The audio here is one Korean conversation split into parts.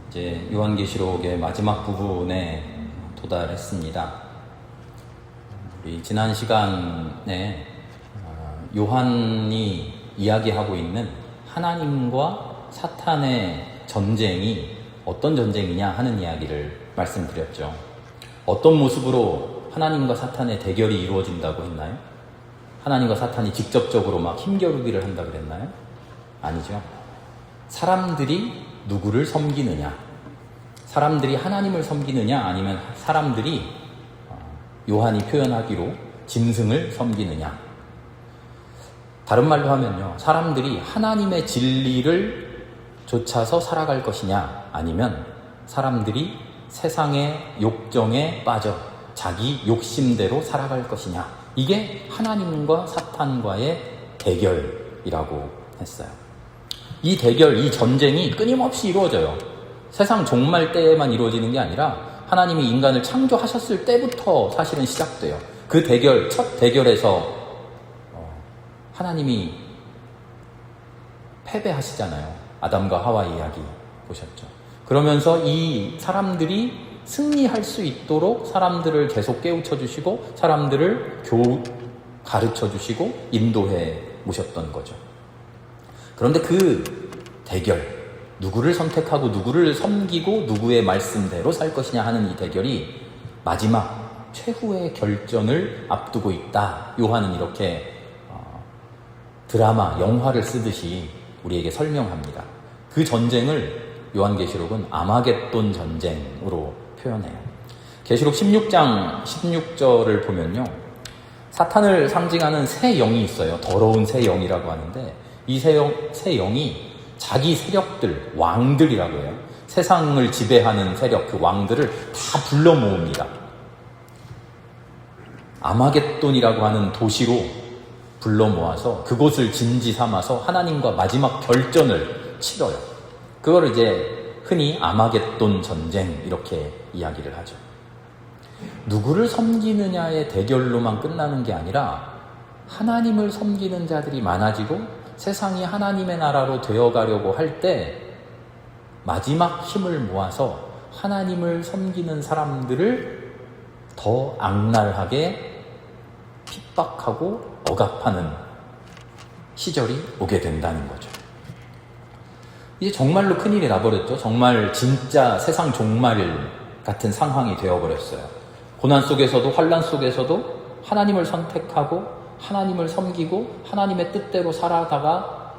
이제 요한계시록의 마지막 부분에 도달했습니다. 우리 지난 시간에 요한이 이야기하고 있는 하나님과 사탄의 전쟁이 어떤 전쟁이냐 하는 이야기를 말씀드렸죠. 어떤 모습으로 하나님과 사탄의 대결이 이루어진다고 했나요? 하나님과 사탄이 직접적으로 막 힘겨루기를 한다고 그랬나요? 아니죠. 사람들이 누구를 섬기느냐, 사람들이 하나님을 섬기느냐, 아니면 사람들이 요한이 표현하기로 짐승을 섬기느냐. 다른 말로 하면요, 사람들이 하나님의 진리를 좇아서 살아갈 것이냐, 아니면 사람들이 세상의 욕정에 빠져 자기 욕심대로 살아갈 것이냐. 이게 하나님과 사탄과의 대결이라고 했어요. 이 대결, 이 전쟁이 끊임없이 이루어져요. 세상 종말 때에만 이루어지는 게 아니라 하나님이 인간을 창조하셨을 때부터 사실은 시작돼요. 그 대결, 첫 대결에서 하나님이 패배하시잖아요. 아담과 하와 이야기 보셨죠. 그러면서 이 사람들이 승리할 수 있도록 사람들을 계속 깨우쳐 주시고 사람들을 가르쳐 주시고 인도해 모셨던 거죠. 그런데 그 대결, 누구를 선택하고 누구를 섬기고 누구의 말씀대로 살 것이냐 하는 이 대결이 마지막 최후의 결전을 앞두고 있다. 요한은 이렇게 드라마, 영화를 쓰듯이 우리에게 설명합니다. 그 전쟁을 요한계시록은 아마겟돈 전쟁으로 표현해요. 계시록 16장 16절을 보면요, 사탄을 상징하는 새 영이 있어요. 더러운 새 영이라고 하는데 이 새 영이 자기 세력들, 왕들이라고 해요. 세상을 지배하는 세력, 그 왕들을 다 불러 모읍니다. 아마겟돈이라고 하는 도시로 불러 모아서 그곳을 진지 삼아서 하나님과 마지막 결전을 치러요. 그걸 이제 흔히 아마겟돈 전쟁 이렇게 이야기를 하죠. 누구를 섬기느냐의 대결로만 끝나는 게 아니라 하나님을 섬기는 자들이 많아지고 세상이 하나님의 나라로 되어가려고 할 때 마지막 힘을 모아서 하나님을 섬기는 사람들을 더 악랄하게 핍박하고 억압하는 시절이 오게 된다는 거죠. 이제 정말로 큰일이 나버렸죠. 정말 진짜 세상 종말 같은 상황이 되어버렸어요. 고난 속에서도 환난 속에서도 하나님을 선택하고 하나님을 섬기고 하나님의 뜻대로 살아가다가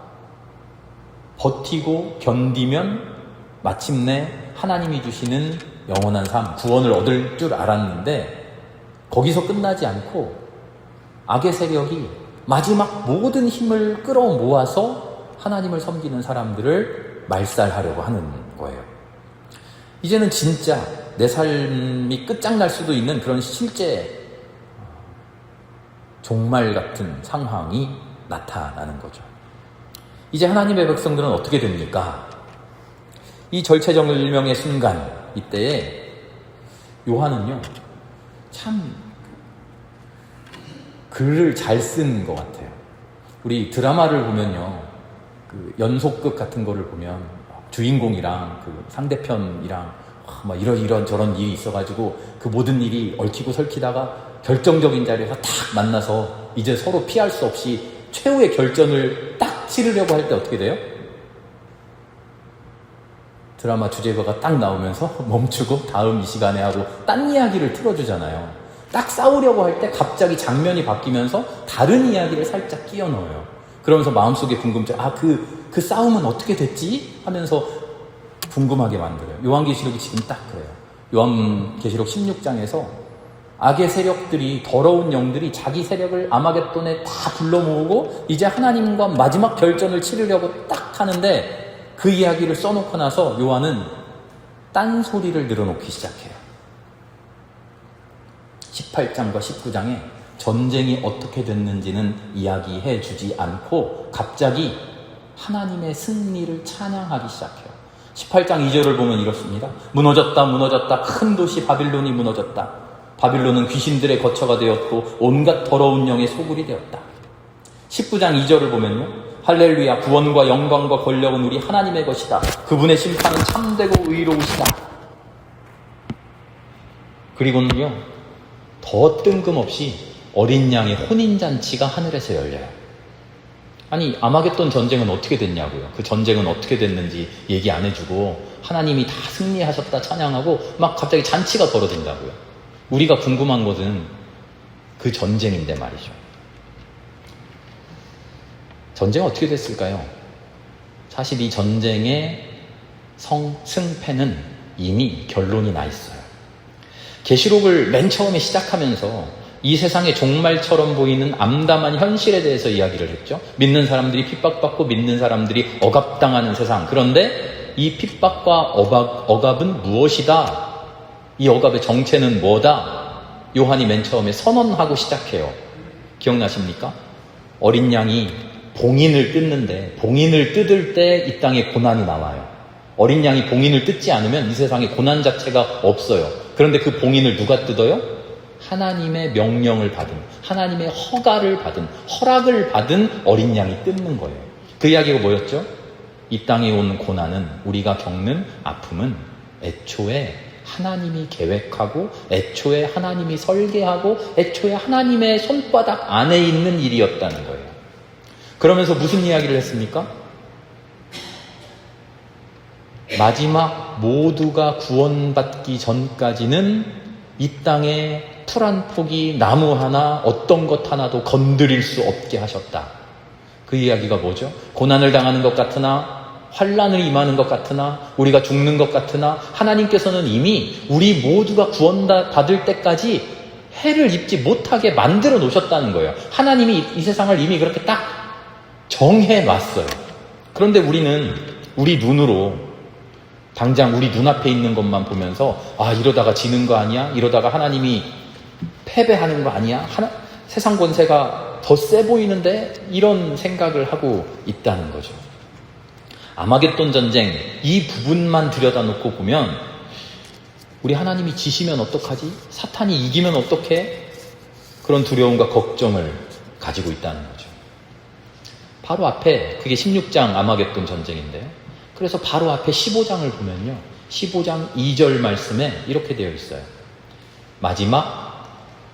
버티고 견디면 마침내 하나님이 주시는 영원한 삶, 구원을 얻을 줄 알았는데 거기서 끝나지 않고 악의 세력이 마지막 모든 힘을 끌어모아서 하나님을 섬기는 사람들을 말살하려고 하는 거예요. 이제는 진짜 내 삶이 끝장날 수도 있는 그런 실제 종말 같은 상황이 나타나는 거죠. 이제 하나님의 백성들은 어떻게 됩니까? 이 절체절명의 순간, 이때에 요한은요, 참 글을 잘 쓴 것 같아요. 우리 드라마를 보면요, 그 연속극 같은 거를 보면 주인공이랑 그 상대편이랑 막 이런 저런 일이 있어가지고 그 모든 일이 얽히고 설키다가 결정적인 자리에서 딱 만나서 이제 서로 피할 수 없이 최후의 결전을 딱 치르려고 할 때 어떻게 돼요? 드라마 주제가가 딱 나오면서 멈추고 다음 이 시간에 하고 딴 이야기를 틀어주잖아요. 딱 싸우려고 할 때 갑자기 장면이 바뀌면서 다른 이야기를 살짝 끼워 넣어요. 그러면서 마음속에 궁금증, 그 싸움은 어떻게 됐지? 하면서 궁금하게 만들어요. 요한계시록이 지금 딱 그래요. 요한계시록 16장에서 악의 세력들이, 더러운 영들이 자기 세력을 아마겟돈에 다 불러 모으고 이제 하나님과 마지막 결전을 치르려고 딱 하는데 그 이야기를 써놓고 나서 요한은 딴소리를 늘어놓기 시작해요. 18장과 19장에 전쟁이 어떻게 됐는지는 이야기해 주지 않고 갑자기 하나님의 승리를 찬양하기 시작해요. 18장 2절을 보면 이렇습니다. 무너졌다, 무너졌다. 큰 도시 바빌론이 무너졌다. 바빌론은 귀신들의 거처가 되었고 온갖 더러운 영의 소굴이 되었다. 19장 2절을 보면요, 할렐루야. 구원과 영광과 권력은 우리 하나님의 것이다. 그분의 심판은 참되고 의로우시다. 그리고는요, 더 뜬금없이 어린 양의 혼인잔치가 하늘에서 열려요. 아니, 아마겟돈 전쟁은 어떻게 됐냐고요. 그 전쟁은 어떻게 됐는지 얘기 안 해주고 하나님이 다 승리하셨다 찬양하고 막 갑자기 잔치가 벌어진다고요. 우리가 궁금한 것은 그 전쟁인데 말이죠. 전쟁은 어떻게 됐을까요? 사실 이 전쟁의 승패는 이미 결론이 나 있어요. 계시록을 맨 처음에 시작하면서 이 세상의 종말처럼 보이는 암담한 현실에 대해서 이야기를 했죠. 믿는 사람들이 핍박받고 믿는 사람들이 억압당하는 세상. 그런데 이 핍박과 억압은 무엇이다? 이 억압의 정체는 뭐다? 요한이 맨 처음에 선언하고 시작해요. 기억나십니까? 어린 양이 봉인을 뜯는데 봉인을 뜯을 때 이 땅에 고난이 나와요. 어린 양이 봉인을 뜯지 않으면 이 세상에 고난 자체가 없어요. 그런데 그 봉인을 누가 뜯어요? 하나님의 명령을 받은, 하나님의 허가를 받은, 허락을 받은 어린 양이 뜯는 거예요. 그 이야기가 뭐였죠? 이 땅에 온 고난은, 우리가 겪는 아픔은 애초에 하나님이 계획하고, 애초에 하나님이 설계하고, 애초에 하나님의 손바닥 안에 있는 일이었다는 거예요. 그러면서 무슨 이야기를 했습니까? 마지막 모두가 구원받기 전까지는 이 땅에 풀 한 폭이, 나무 하나, 어떤 것 하나도 건드릴 수 없게 하셨다. 그 이야기가 뭐죠? 고난을 당하는 것 같으나, 환난을 임하는 것 같으나, 우리가 죽는 것 같으나 하나님께서는 이미 우리 모두가 구원받을 때까지 해를 입지 못하게 만들어 놓으셨다는 거예요. 하나님이 이 세상을 이미 그렇게 딱 정해놨어요. 그런데 우리는 우리 눈으로 당장 우리 눈앞에 있는 것만 보면서 이러다가 지는 거 아니야? 이러다가 하나님이 패배하는 거 아니야? 세상 권세가 더 세 보이는데? 이런 생각을 하고 있다는 거죠. 아마겟돈 전쟁 이 부분만 들여다놓고 보면 우리 하나님이 지시면 어떡하지? 사탄이 이기면 어떡해? 그런 두려움과 걱정을 가지고 있다는 거죠. 바로 앞에 그게 16장 아마겟돈 전쟁인데요. 그래서 바로 앞에 15장을 보면요. 15장 2절 말씀에 이렇게 되어 있어요. 마지막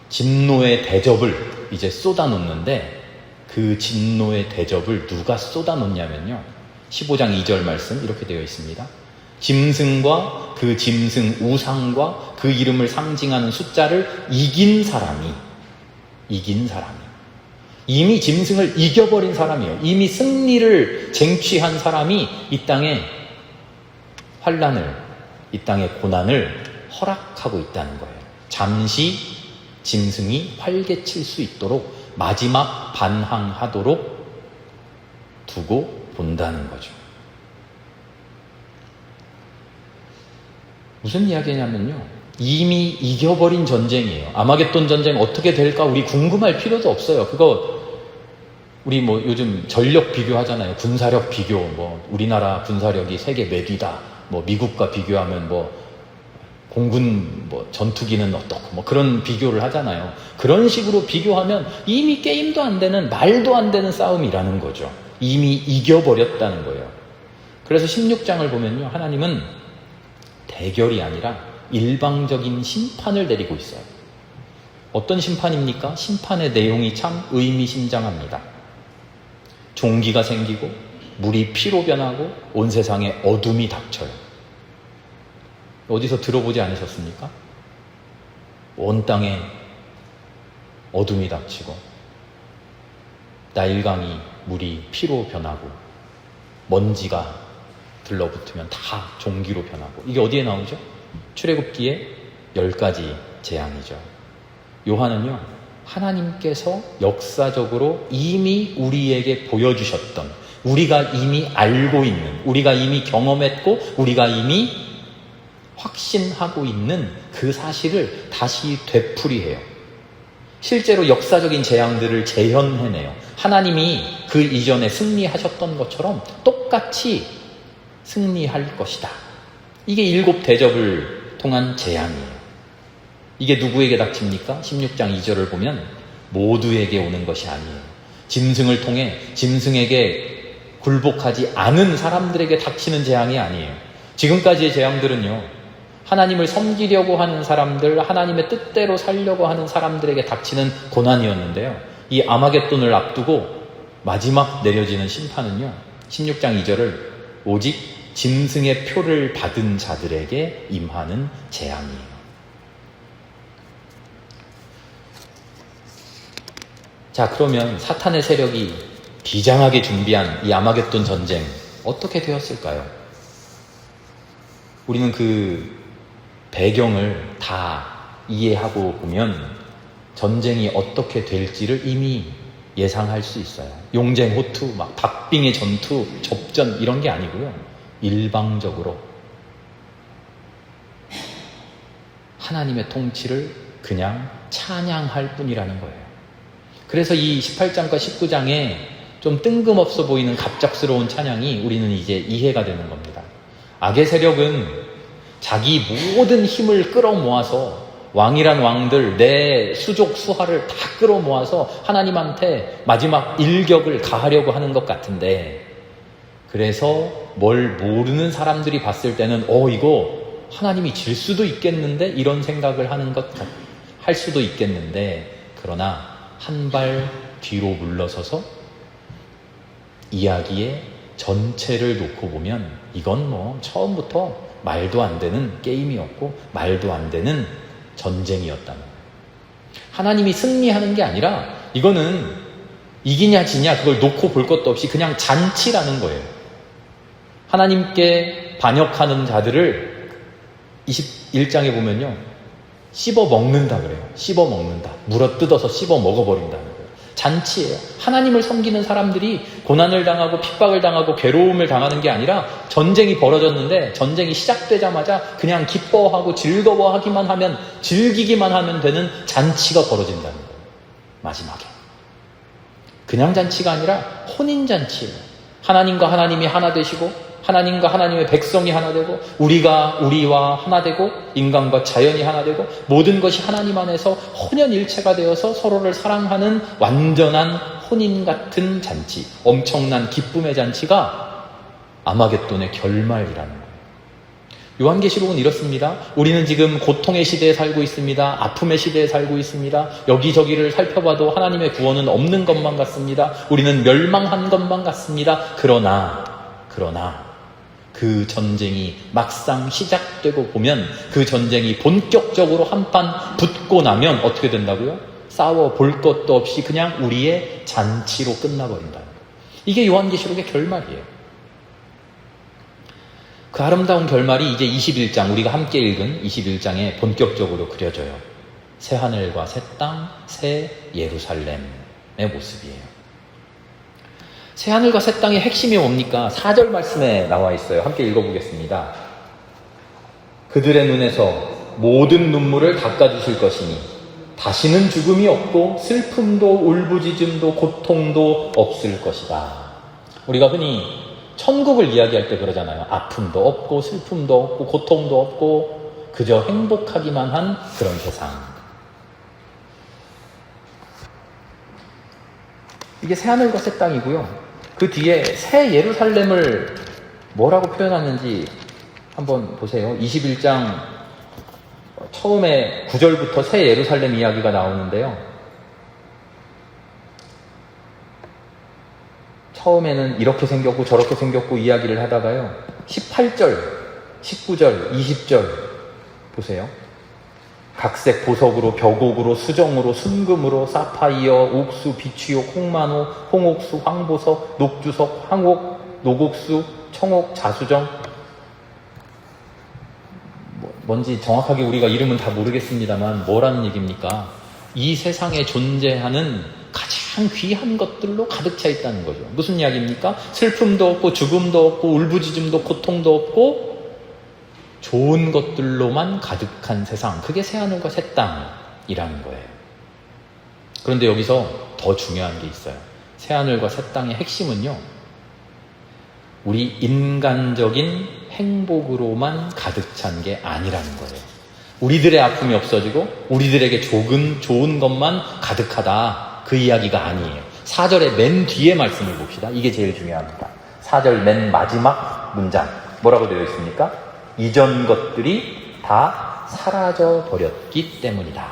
진노의 대접을 이제 쏟아놓는데 그 진노의 대접을 누가 쏟아놓냐면요. 15장 2절 말씀 이렇게 되어 있습니다. 짐승과 그 짐승 우상과 그 이름을 상징하는 숫자를 이긴 사람이 이미 짐승을 이겨버린 사람이에요. 이미 승리를 쟁취한 사람이 이 땅에 환난을, 이 땅에 고난을 허락하고 있다는 거예요. 잠시 짐승이 활개칠 수 있도록 마지막 반항하도록 두고 본다는 거죠. 무슨 이야기냐면요. 이미 이겨버린 전쟁이에요. 아마겟돈 전쟁 어떻게 될까 우리 궁금할 필요도 없어요. 그거 우리 요즘 전력 비교하잖아요. 군사력 비교. 우리나라 군사력이 세계 몇 위다. 미국과 비교하면 공군 전투기는 어떻고 그런 비교를 하잖아요. 그런 식으로 비교하면 이미 게임도 안 되는, 말도 안 되는 싸움이라는 거죠. 이미 이겨버렸다는 거예요. 그래서 16장을 보면요. 하나님은 대결이 아니라 일방적인 심판을 내리고 있어요. 어떤 심판입니까? 심판의 내용이 참 의미심장합니다. 종기가 생기고 물이 피로 변하고 온 세상에 어둠이 닥쳐요. 어디서 들어보지 않으셨습니까? 온 땅에 어둠이 닥치고 나일강이 물이 피로 변하고 먼지가 들러붙으면 다 종기로 변하고 이게 어디에 나오죠? 출애굽기의 10가지 재앙이죠. 요한은요, 하나님께서 역사적으로 이미 우리에게 보여주셨던, 우리가 이미 알고 있는, 우리가 이미 경험했고 우리가 이미 확신하고 있는 그 사실을 다시 되풀이해요. 실제로 역사적인 재앙들을 재현해내요. 하나님이 그 이전에 승리하셨던 것처럼 똑같이 승리할 것이다. 이게 7 대접을 통한 재앙이에요. 이게 누구에게 닥칩니까? 16장 2절을 보면 모두에게 오는 것이 아니에요. 짐승을 통해 짐승에게 굴복하지 않은 사람들에게 닥치는 재앙이 아니에요. 지금까지의 재앙들은요, 하나님을 섬기려고 하는 사람들, 하나님의 뜻대로 살려고 하는 사람들에게 닥치는 고난이었는데요. 이 아마겟돈을 앞두고 마지막 내려지는 심판은요, 16장 2절을 오직 짐승의 표를 받은 자들에게 임하는 재앙이에요. 자, 그러면 사탄의 세력이 비장하게 준비한 이 아마겟돈 전쟁 어떻게 되었을까요? 우리는 그 배경을 다 이해하고 보면 전쟁이 어떻게 될지를 이미 예상할 수 있어요. 용쟁, 호투, 막 박빙의 전투, 접전 이런 게 아니고요. 일방적으로 하나님의 통치를 그냥 찬양할 뿐이라는 거예요. 그래서 이 18장과 19장에 좀 뜬금없어 보이는 갑작스러운 찬양이 우리는 이제 이해가 되는 겁니다. 악의 세력은 자기 모든 힘을 끌어모아서 왕이란 왕들, 내 수족 수하를 다 끌어모아서 하나님한테 마지막 일격을 가하려고 하는 것 같은데, 그래서 뭘 모르는 사람들이 봤을 때는 이거 하나님이 질 수도 있겠는데 이런 생각을 할 수도 있겠는데, 그러나 한 발 뒤로 물러서서 이야기의 전체를 놓고 보면 이건 뭐 처음부터 말도 안 되는 게임이었고 말도 안 되는 전쟁이었다는 거예요. 하나님이 승리하는 게 아니라 이거는 이기냐 지냐 그걸 놓고 볼 것도 없이 그냥 잔치라는 거예요. 하나님께 반역하는 자들을 21장에 보면요, 씹어 먹는다 그래요. 씹어 먹는다. 물어 뜯어서 씹어 먹어버린다는 거예요. 잔치예요. 하나님을 섬기는 사람들이 고난을 당하고 핍박을 당하고 괴로움을 당하는 게 아니라 전쟁이 벌어졌는데 전쟁이 시작되자마자 그냥 기뻐하고 즐거워하기만 하면, 즐기기만 하면 되는 잔치가 벌어진다는 거예요. 마지막에. 그냥 잔치가 아니라 혼인잔치예요. 하나님과 하나님이 하나 되시고 하나님과 하나님의 백성이 하나 되고 우리가 우리와 하나 되고 인간과 자연이 하나 되고 모든 것이 하나님 안에서 혼연일체가 되어서 서로를 사랑하는 완전한 혼인 같은 잔치, 엄청난 기쁨의 잔치가 아마겟돈의 결말이라는 거예요. 요한계시록은 이렇습니다. 우리는 지금 고통의 시대에 살고 있습니다. 아픔의 시대에 살고 있습니다. 여기저기를 살펴봐도 하나님의 구원은 없는 것만 같습니다. 우리는 멸망한 것만 같습니다. 그러나 그 전쟁이 막상 시작되고 보면, 그 전쟁이 본격적으로 한판 붙고 나면 어떻게 된다고요? 싸워 볼 것도 없이 그냥 우리의 잔치로 끝나버린다는 거예요. 이게 요한계시록의 결말이에요. 그 아름다운 결말이 이제 21장, 우리가 함께 읽은 21장에 본격적으로 그려져요. 새 하늘과 새 땅, 새 예루살렘의 모습이에요. 새 하늘과 새 땅의 핵심이 뭡니까? 4절 말씀에 나와 있어요. 함께 읽어보겠습니다. 그들의 눈에서 모든 눈물을 닦아주실 것이니 다시는 죽음이 없고 슬픔도 울부짖음도 고통도 없을 것이다. 우리가 흔히 천국을 이야기할 때 그러잖아요. 아픔도 없고 슬픔도 없고 고통도 없고 그저 행복하기만 한 그런 세상. 이게 새 하늘과 새 땅이고요. 그 뒤에 새 예루살렘을 뭐라고 표현하는지 한번 보세요. 21장 처음에 9절부터 새 예루살렘 이야기가 나오는데요. 처음에는 이렇게 생겼고 저렇게 생겼고 이야기를 하다가요, 18절, 19절, 20절 보세요. 각색 보석으로, 벽옥으로, 수정으로, 순금으로, 사파이어, 옥수, 비취옥, 홍만호, 홍옥수, 황보석, 녹주석, 황옥, 녹옥수, 청옥, 자수정. 뭔지 정확하게 우리가 이름은 다 모르겠습니다만 뭐라는 얘기입니까? 이 세상에 존재하는 가장 귀한 것들로 가득 차 있다는 거죠. 무슨 이야기입니까? 슬픔도 없고 죽음도 없고 울부짖음도 고통도 없고 좋은 것들로만 가득한 세상, 그게 새하늘과 새 땅이라는 거예요. 그런데 여기서 더 중요한 게 있어요. 새하늘과 새 땅의 핵심은요, 우리 인간적인 행복으로만 가득 찬 게 아니라는 거예요. 우리들의 아픔이 없어지고 우리들에게 좋은 것만 가득하다, 그 이야기가 아니에요. 4절의 맨 뒤에 말씀을 봅시다. 이게 제일 중요합니다. 4절 맨 마지막 문장 뭐라고 되어 있습니까? 이전 것들이 다 사라져 버렸기 때문이다.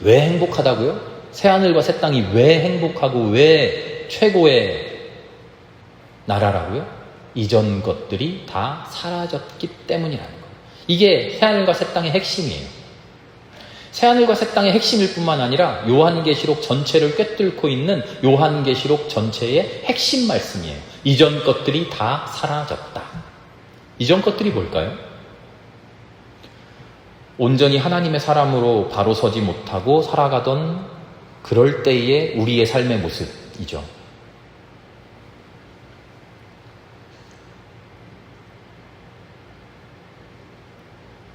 왜 행복하다고요? 새하늘과 새 땅이 왜 행복하고 왜 최고의 나라라고요? 이전 것들이 다 사라졌기 때문이라는 거예요. 이게 새하늘과 새 땅의 핵심이에요. 새하늘과 새 땅의 핵심일 뿐만 아니라 요한계시록 전체를 꿰뚫고 있는 요한계시록 전체의 핵심 말씀이에요. 이전 것들이 다 사라졌다. 이전 것들이 뭘까요? 온전히 하나님의 사람으로 바로 서지 못하고 살아가던 그럴 때의 우리의 삶의 모습이죠.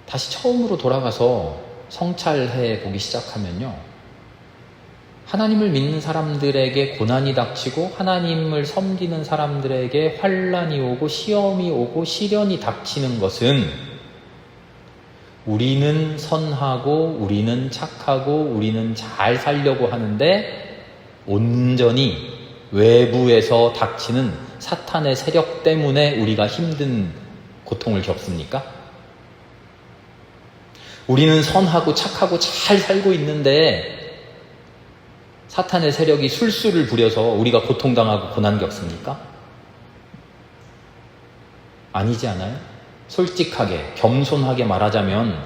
다시 처음으로 돌아가서 성찰해 보기 시작하면요. 하나님을 믿는 사람들에게 고난이 닥치고 하나님을 섬기는 사람들에게 환난이 오고 시험이 오고 시련이 닥치는 것은 우리는 선하고 우리는 착하고 우리는 잘 살려고 하는데 온전히 외부에서 닥치는 사탄의 세력 때문에 우리가 힘든 고통을 겪습니까? 우리는 선하고 착하고 잘 살고 있는데 사탄의 세력이 술수를 부려서 우리가 고통당하고 고난 겪습니까? 아니지 않아요? 솔직하게 겸손하게 말하자면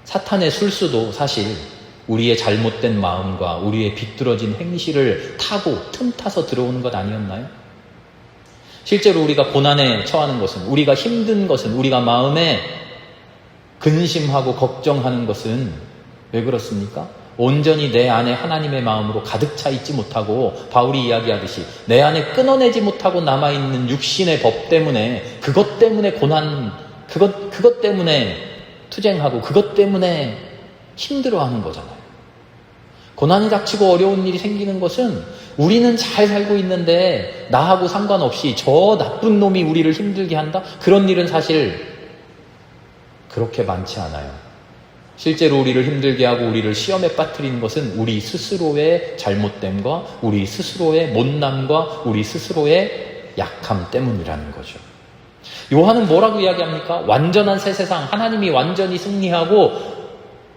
사탄의 술수도 사실 우리의 잘못된 마음과 우리의 비뚤어진 행실을 타고 틈타서 들어오는 것 아니었나요? 실제로 우리가 고난에 처하는 것은, 우리가 힘든 것은, 우리가 마음에 근심하고 걱정하는 것은 왜 그렇습니까? 온전히 내 안에 하나님의 마음으로 가득 차 있지 못하고 바울이 이야기하듯이 내 안에 끊어내지 못하고 남아있는 육신의 법 때문에 그것 때문에 고난, 그것 때문에 투쟁하고 그것 때문에 힘들어하는 거잖아요. 고난이 닥치고 어려운 일이 생기는 것은 우리는 잘 살고 있는데 나하고 상관없이 저 나쁜 놈이 우리를 힘들게 한다? 그런 일은 사실 그렇게 많지 않아요. 실제로 우리를 힘들게 하고 우리를 시험에 빠뜨리는 것은 우리 스스로의 잘못됨과 우리 스스로의 못남과 우리 스스로의 약함 때문이라는 거죠. 요한은 뭐라고 이야기합니까? 완전한 새 세상, 하나님이 완전히 승리하고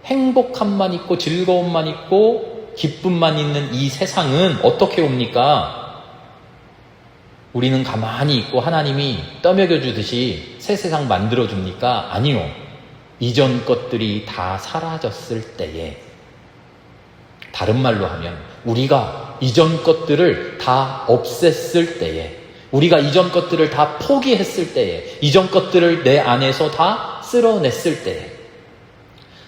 행복함만 있고 즐거움만 있고 기쁨만 있는 이 세상은 어떻게 옵니까? 우리는 가만히 있고 하나님이 떠먹여주듯이 새 세상 만들어줍니까? 아니요. 이전 것들이 다 사라졌을 때에, 다른 말로 하면 우리가 이전 것들을 다 없앴을 때에, 우리가 이전 것들을 다 포기했을 때에, 이전 것들을 내 안에서 다 쓸어냈을 때에,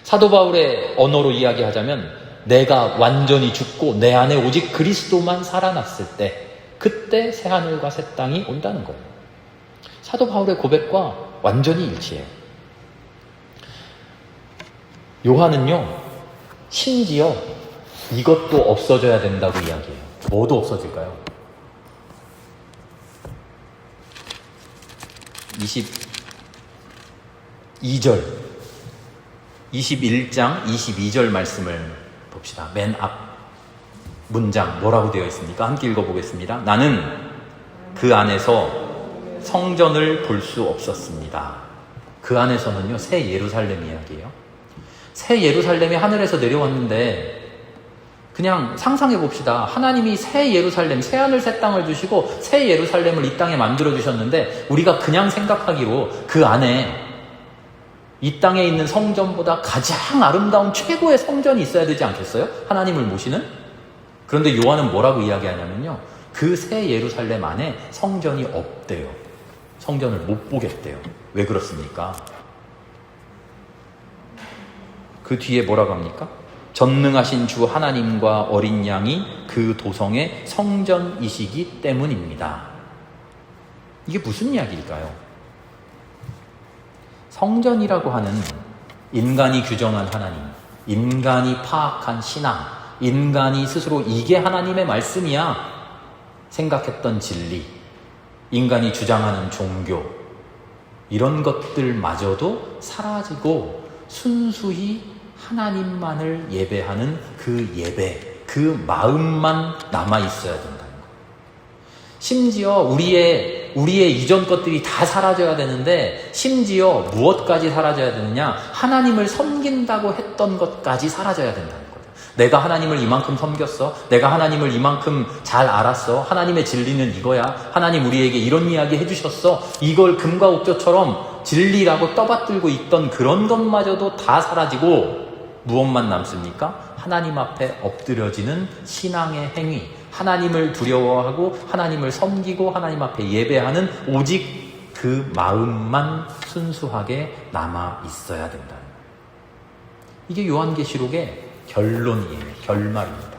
사도 바울의 언어로 이야기하자면 내가 완전히 죽고 내 안에 오직 그리스도만 살아났을 때, 그때 새하늘과 새 땅이 온다는 거예요. 사도 바울의 고백과 완전히 일치해요. 요한은요, 심지어 이것도 없어져야 된다고 이야기해요. 뭐도 없어질까요? 22절, 21장 22절 말씀을 봅시다. 맨 앞 문장 뭐라고 되어 있습니까? 함께 읽어보겠습니다. 나는 그 안에서 성전을 볼 수 없었습니다. 그 안에서는요, 새 예루살렘 이야기예요. 새 예루살렘이 하늘에서 내려왔는데 그냥 상상해 봅시다. 하나님이 새 예루살렘, 새 하늘 새 땅을 주시고 새 예루살렘을 이 땅에 만들어 주셨는데 우리가 그냥 생각하기로 그 안에 이 땅에 있는 성전보다 가장 아름다운 최고의 성전이 있어야 되지 않겠어요? 하나님을 모시는? 그런데 요한은 뭐라고 이야기하냐면요, 그 새 예루살렘 안에 성전이 없대요. 성전을 못 보겠대요. 왜 그렇습니까? 그 뒤에 뭐라고 합니까? 전능하신 주 하나님과 어린 양이 그 도성의 성전이시기 때문입니다. 이게 무슨 이야기일까요? 성전이라고 하는 인간이 규정한 하나님, 인간이 파악한 신앙, 인간이 스스로 이게 하나님의 말씀이야 생각했던 진리, 인간이 주장하는 종교, 이런 것들마저도 사라지고 순수히 하나님만을 예배하는 그 예배, 그 마음만 남아있어야 된다는 거예요. 심지어 우리의 이전 것들이 다 사라져야 되는데, 심지어 무엇까지 사라져야 되느냐? 하나님을 섬긴다고 했던 것까지 사라져야 된다는 거예요. 내가 하나님을 이만큼 섬겼어. 내가 하나님을 이만큼 잘 알았어. 하나님의 진리는 이거야. 하나님 우리에게 이런 이야기 해주셨어. 이걸 금과 옥조처럼 진리라고 떠받들고 있던 그런 것마저도 다 사라지고, 무엇만 남습니까? 하나님 앞에 엎드려지는 신앙의 행위, 하나님을 두려워하고 하나님을 섬기고 하나님 앞에 예배하는 오직 그 마음만 순수하게 남아 있어야 된다는 거예요. 이게 요한계시록의 결론이에요. 결말입니다.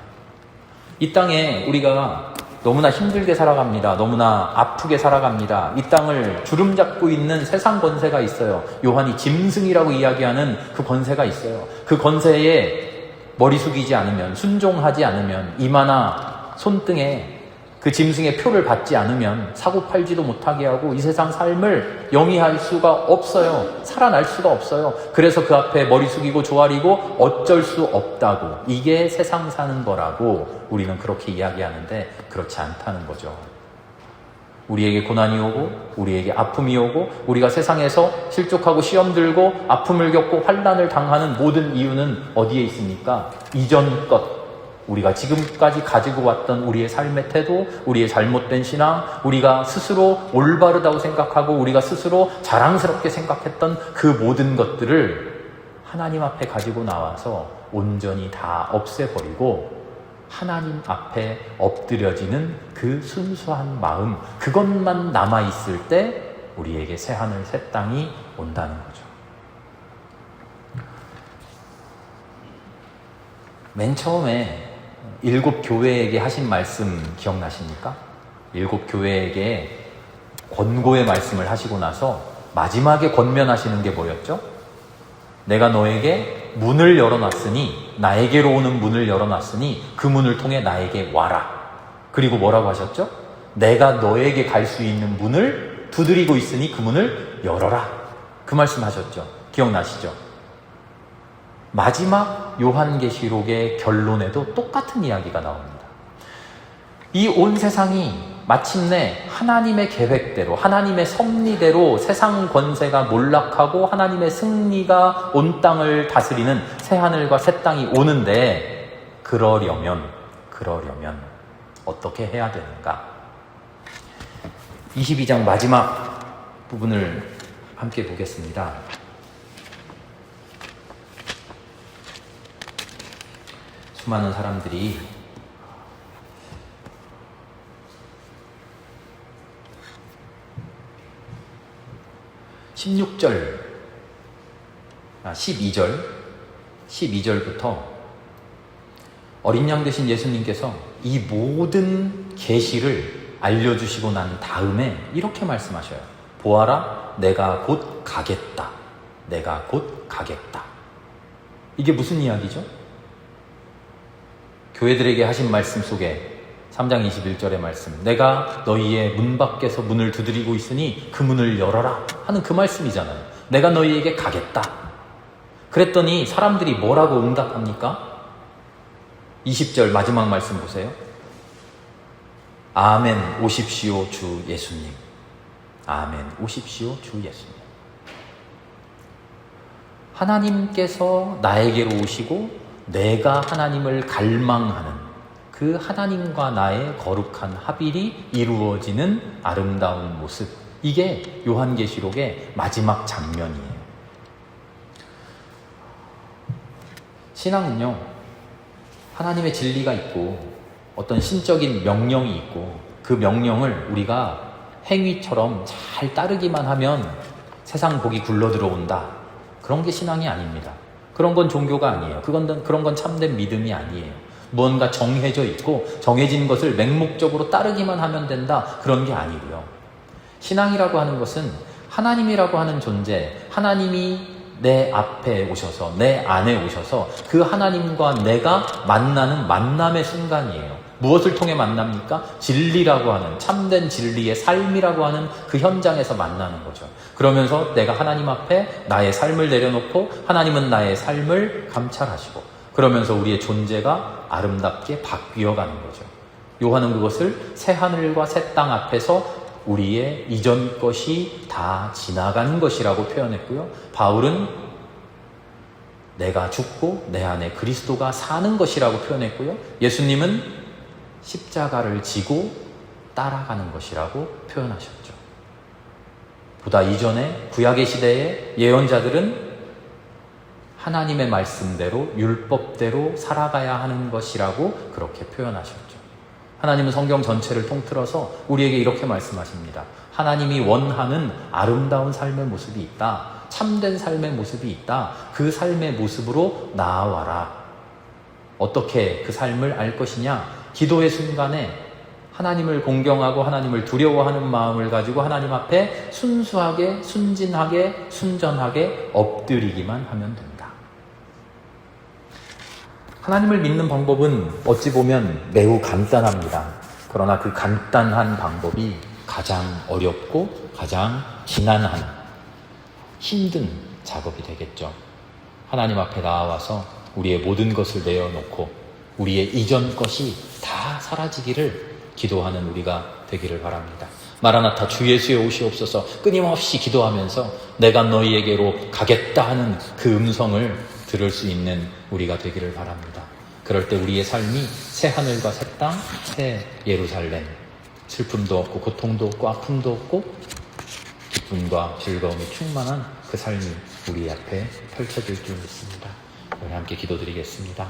이 땅에 우리가 너무나 힘들게 살아갑니다. 너무나 아프게 살아갑니다. 이 땅을 주름잡고 있는 세상 권세가 있어요. 요한이 짐승이라고 이야기하는 그 권세가 있어요. 그 권세에 머리 숙이지 않으면, 순종하지 않으면, 이마나 손등에 그 짐승의 표를 받지 않으면 사고 팔지도 못하게 하고 이 세상 삶을 영위할 수가 없어요. 살아날 수가 없어요. 그래서 그 앞에 머리 숙이고 조아리고 어쩔 수 없다고, 이게 세상 사는 거라고 우리는 그렇게 이야기하는데, 그렇지 않다는 거죠. 우리에게 고난이 오고 우리에게 아픔이 오고 우리가 세상에서 실족하고 시험 들고 아픔을 겪고 환난을 당하는 모든 이유는 어디에 있습니까? 이전 것, 우리가 지금까지 가지고 왔던 우리의 삶의 태도, 우리의 잘못된 신앙, 우리가 스스로 올바르다고 생각하고 우리가 스스로 자랑스럽게 생각했던 그 모든 것들을 하나님 앞에 가지고 나와서 온전히 다 없애버리고 하나님 앞에 엎드려지는 그 순수한 마음, 그것만 남아있을 때 우리에게 새하늘 새 땅이 온다는 거죠. 맨 처음에 7 교회에게 하신 말씀 기억나십니까? 7 교회에게 권고의 말씀을 하시고 나서 마지막에 권면하시는 게 뭐였죠? 내가 너에게 문을 열어놨으니, 나에게로 오는 문을 열어놨으니 그 문을 통해 나에게 와라. 그리고 뭐라고 하셨죠? 내가 너에게 갈 수 있는 문을 두드리고 있으니 그 문을 열어라. 그 말씀 하셨죠? 기억나시죠? 마지막 요한계시록의 결론에도 똑같은 이야기가 나옵니다. 이 온 세상이 마침내 하나님의 계획대로, 하나님의 섭리대로 세상 권세가 몰락하고 하나님의 승리가 온 땅을 다스리는 새하늘과 새 땅이 오는데, 그러려면 어떻게 해야 되는가? 22장 마지막 부분을 함께 보겠습니다. 수많은 사람들이 12절부터 어린 양 되신 예수님께서 이 모든 계시를 알려주시고 난 다음에 이렇게 말씀하셔요. 보아라, 내가 곧 가겠다. 내가 곧 가겠다. 이게 무슨 이야기죠? 교회들에게 하신 말씀 속에 3장 21절의 말씀, 내가 너희의 문 밖에서 문을 두드리고 있으니 그 문을 열어라 하는 그 말씀이잖아요. 내가 너희에게 가겠다. 그랬더니 사람들이 뭐라고 응답합니까? 20절 마지막 말씀 보세요. 아멘 오십시오 주 예수님. 아멘 오십시오 주 예수님. 하나님께서 나에게로 오시고 내가 하나님을 갈망하는 그 하나님과 나의 거룩한 합일이 이루어지는 아름다운 모습, 이게 요한계시록의 마지막 장면이에요. 신앙은요, 하나님의 진리가 있고 어떤 신적인 명령이 있고 그 명령을 우리가 행위처럼 잘 따르기만 하면 세상 복이 굴러 들어온다, 그런 게 신앙이 아닙니다. 그런 건 종교가 아니에요. 그런 건 참된 믿음이 아니에요. 무언가 정해져 있고 정해진 것을 맹목적으로 따르기만 하면 된다, 그런 게 아니고요. 신앙이라고 하는 것은 하나님이라고 하는 존재, 하나님이 내 앞에 오셔서 내 안에 오셔서 그 하나님과 내가 만나는 만남의 순간이에요. 무엇을 통해 만납니까? 진리라고 하는, 참된 진리의 삶이라고 하는 그 현장에서 만나는 거죠. 그러면서 내가 하나님 앞에 나의 삶을 내려놓고 하나님은 나의 삶을 감찰하시고, 그러면서 우리의 존재가 아름답게 바뀌어가는 거죠. 요한은 그것을 새 하늘과 새 땅 앞에서 우리의 이전 것이 다 지나간 것이라고 표현했고요. 바울은 내가 죽고 내 안에 그리스도가 사는 것이라고 표현했고요. 예수님은 십자가를 지고 따라가는 것이라고 표현하셨죠. 보다 이전에 구약의 시대의 예언자들은 하나님의 말씀대로 율법대로 살아가야 하는 것이라고 그렇게 표현하셨죠. 하나님은 성경 전체를 통틀어서 우리에게 이렇게 말씀하십니다. 하나님이 원하는 아름다운 삶의 모습이 있다. 참된 삶의 모습이 있다. 그 삶의 모습으로 나아와라. 어떻게 그 삶을 알 것이냐? 기도의 순간에 하나님을 공경하고 하나님을 두려워하는 마음을 가지고 하나님 앞에 순수하게, 순진하게, 순전하게 엎드리기만 하면 된다. 하나님을 믿는 방법은 어찌 보면 매우 간단합니다. 그러나 그 간단한 방법이 가장 어렵고 가장 지난한 힘든 작업이 되겠죠. 하나님 앞에 나와서 우리의 모든 것을 내어놓고 우리의 이전 것이 다 사라지기를 기도하는 우리가 되기를 바랍니다. 마라나타 주 예수의 오시옵소서 끊임없이 기도하면서 내가 너희에게로 가겠다 하는 그 음성을 들을 수 있는 우리가 되기를 바랍니다. 그럴 때 우리의 삶이 새 하늘과 새 땅, 새 예루살렘, 슬픔도 없고 고통도 없고 아픔도 없고 기쁨과 즐거움이 충만한 그 삶이 우리 앞에 펼쳐질 줄 믿습니다. 우리 함께 기도드리겠습니다.